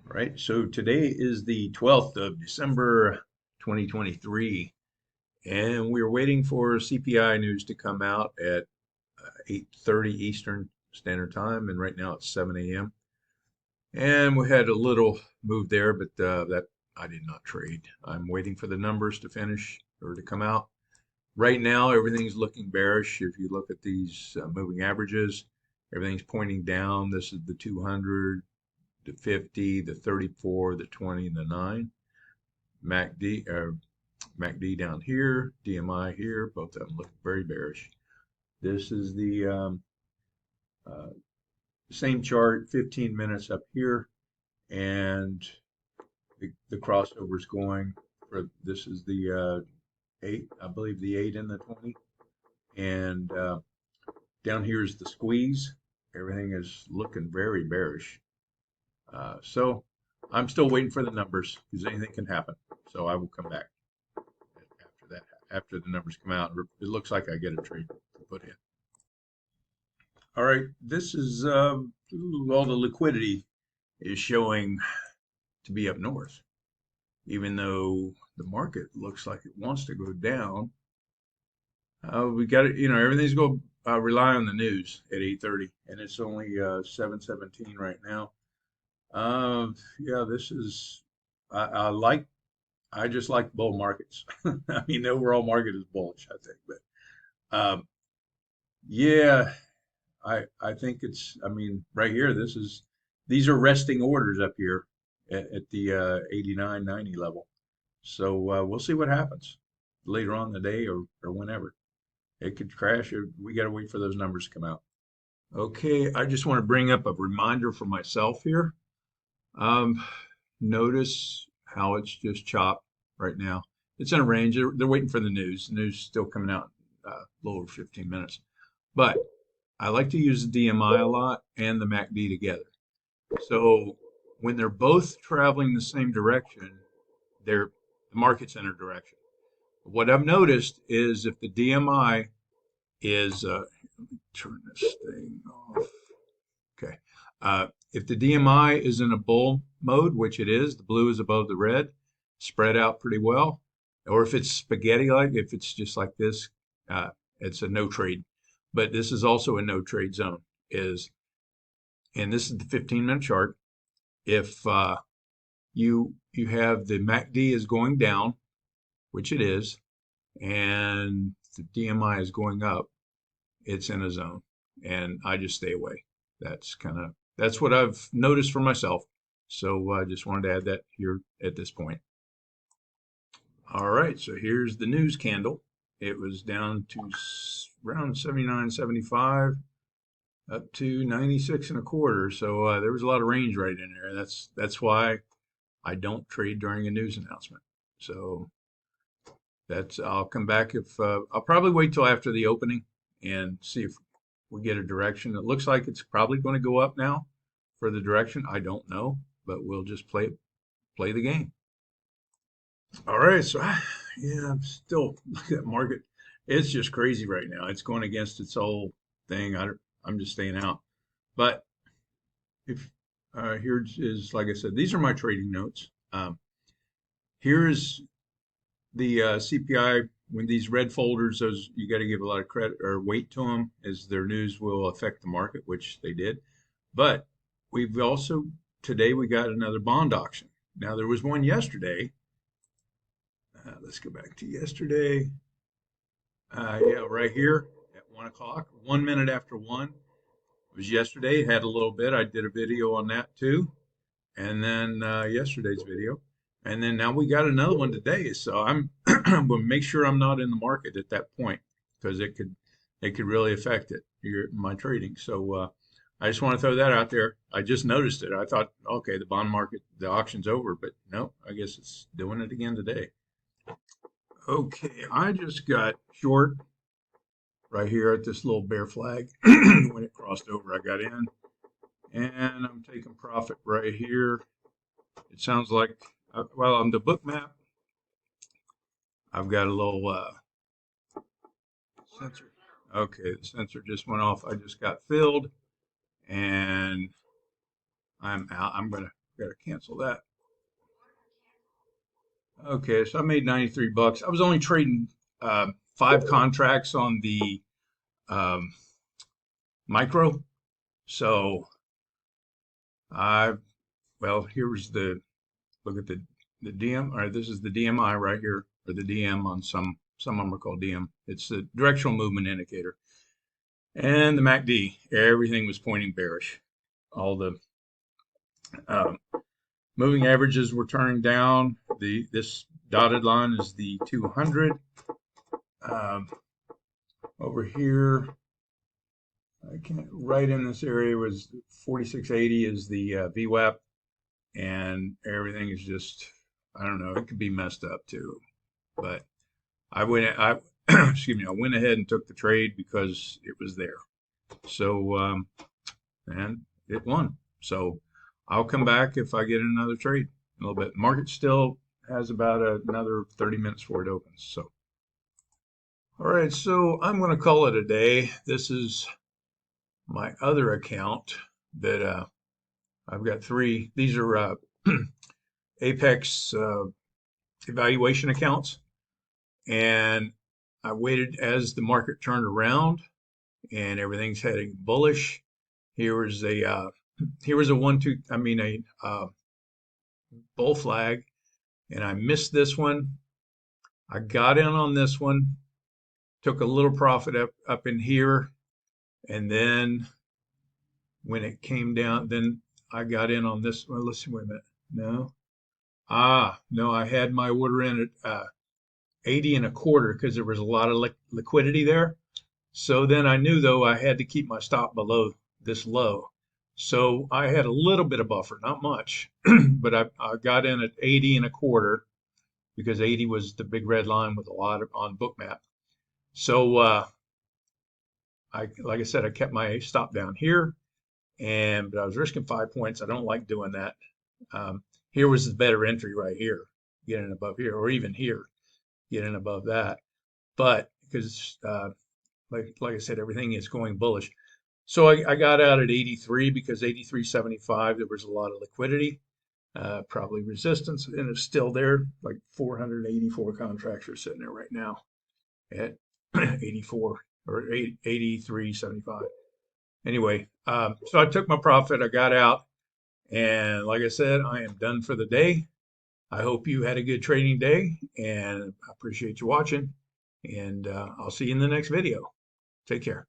Right. So today is the 12th of December, 2023, and we're waiting for CPI news to come out at 8:30 Eastern Standard Time, and right now it's 7 a.m. And we had a little move there, but that I did not trade. I'm waiting for the numbers to finish or to come out. Right now, everything's looking bearish. If you look at these moving averages, everything's pointing down. This is the 200, the 50, the 34, the 20, and the 9. MACD down here, DMI here, both of them look very bearish. This is the uh, same chart, 15 minutes up here, and the crossover is going for this is the 8, I believe the 8 and the 20, and down here is the squeeze. Everything is looking very bearish. So I'm still waiting for the numbers because anything can happen. So I will come back after that, after the numbers come out. It looks like I get a trade to put in. All right, this is all the liquidity is showing to be up north, even though the market looks like it wants to go down. We got it, everything's going to rely on the news at 8:30, and it's only 7:17 right now. Yeah, this is I like I just like bull markets. I mean, the overall market is bullish, I think, but yeah, I think it's. I mean, right here, these are resting orders up here at the 89, 90 level. So we'll see what happens later on in the day or whenever. It could crash. We got to wait for those numbers to come out. Okay, I just want to bring up a reminder for myself here. Um, Notice how it's just chopped right now. It's in a range. They're waiting for the news. The news is still coming out a little over 15 minutes. But I like to use the DMI a lot and the MACD together. So when they're both traveling the same direction, the market's in a direction. What I've noticed is if the DMI is, let me turn this thing off. Okay. If the DMI is in a bull mode, which it is, the blue is above the red, spread out pretty well. Or if it's spaghetti-like, if it's just like this, it's a no trade. But this is also a no trade zone. And this is the 15-minute chart. If you have the MACD is going down, which it is, and the DMI is going up, it's in a zone, and I just stay away. That's what I've noticed for myself. So I just wanted to add that here at this point. All right, so here's the news candle. It was down to around 79, 75, up to 96 and a quarter. So there was a lot of range right in there. That's why I don't trade during a news announcement. So I'll come back if I'll probably wait till after the opening and see if we get a direction. It looks like it's probably going to go up now for the direction. I don't know, but we'll just play the game. All right, so yeah, I'm still look at that market. It's just crazy right now. It's going against its whole thing. I'm just staying out. But if here is like I said, these are my trading notes. Here's the CPI. When these red folders, those you got to give a lot of credit or weight to them, as their news will affect the market, which they did. But we've also today we got another bond auction. Now there was one yesterday. Let's go back to yesterday. Yeah, right here at 1 o'clock, 1 minute after one. It was yesterday. It had a little bit. I did a video on that too, and then yesterday's video, and then now we got another one today. So I'm going to make sure I'm not in the market at that point because it could really affect my trading. So I just want to throw that out there. I just noticed it. I thought, okay, the bond market, the auction's over, but no, I guess it's doing it again today. Okay, I just got short right here at this little bear flag. When it crossed over, I got in, and I'm taking profit right here. It sounds like, well, on the book map, I've got a little sensor. Okay, the sensor just went off. I just got filled, and I'm out. Got to cancel that. Okay, so I made 93 bucks. I was only trading 5 contracts on the um, micro. So I, well, here's the look at the DM. All right, this is the DMI right here, or the DM on some of them are called DM. It's the directional movement indicator. And the MACD, everything was pointing bearish. All the um, moving averages were turning down. This dotted line is the 200. Um, over here, I can't, right in this area was 4680 is the VWAP, and everything is just, I don't know, it could be messed up too. But I excuse me, I went ahead and took the trade because it was there. So and it won. So I'll come back if I get another trade in a little bit. Market still has about another 30 minutes before it opens. So all right, so I'm going to call it a day. This is my other account that I've got 3. These are Apex evaluation accounts, and I waited as the market turned around and everything's heading bullish. Here was a here was a bull flag, and I missed this one. I got in on this one, took a little profit up in here, and then when it came down, then I got in on this one. Let's see, wait a minute. No, I had my order in at 80 and a quarter because there was a lot of liquidity there. So then I knew though I had to keep my stop below this low. So I had a little bit of buffer, not much, but I got in at 80 and a quarter because 80 was the big red line with a lot on Bookmap. So like I said, I kept my stop down here, but I was risking 5 points. I don't like doing that. Here was the better entry right here, getting above here, or even here, getting above that. But because like I said, everything is going bullish. So I got out at 83 because 83.75, there was a lot of liquidity, probably resistance, and it's still there. Like 484 contracts are sitting there right now at 84 or 83.75. Anyway, so I took my profit, I got out, and like I said, I am done for the day. I hope you had a good trading day, and I appreciate you watching, and I'll see you in the next video. Take care.